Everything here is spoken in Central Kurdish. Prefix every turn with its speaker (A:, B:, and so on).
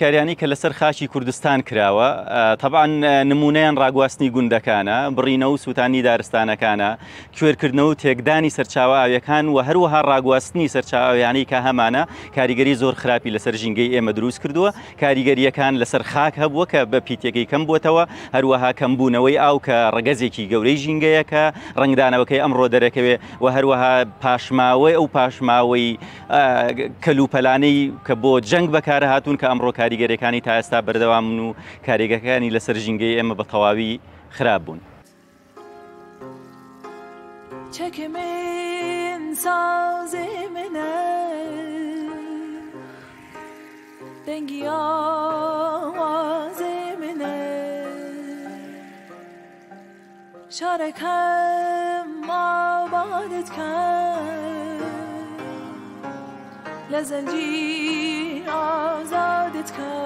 A: کاریانی کە لەسەر خاچی کوردستان کراوە طبعاً نمونەیان ڕاگواستنی گوندەکانە بڕینە و سووتانی دارستانەکانە کوێرکردنەوە و تێکدانی سەرچاوە ئاویەکان و هەروەها ڕاگواستنی سەرچاویانی کە هەمانە کاریگەری زۆر خراپی لەسەر ژینگەی ئێمە دروست کردووە کاریگەریەکان لەسەر خاک هەبووە کە بە پیتێکی کەم بووتەوە هەروەها کەمبوونەوەی ئاو کە ڕگەزێکی گەورەی ژینگەیەکە ڕنگدانەوەکەی ئەمڕۆ دەرەکەوێ و هەروەها پاشماوەی ئەو پاشماوەی کەلوپەلانەی کە بۆ جەنگ بەکارە هاتوون کە ئەمڕۆ کاریگەریەکانی تا ئێستا بەردەوام و کاریگەکانی لەسەر ژینگەی ئێمە بە تەواوی خراپ بوون.
B: چەکمێن سازێ منە دەنگی ئاوازێ منە شارەکەم ئابادت کرد لە زەنجیر ئازادت کرد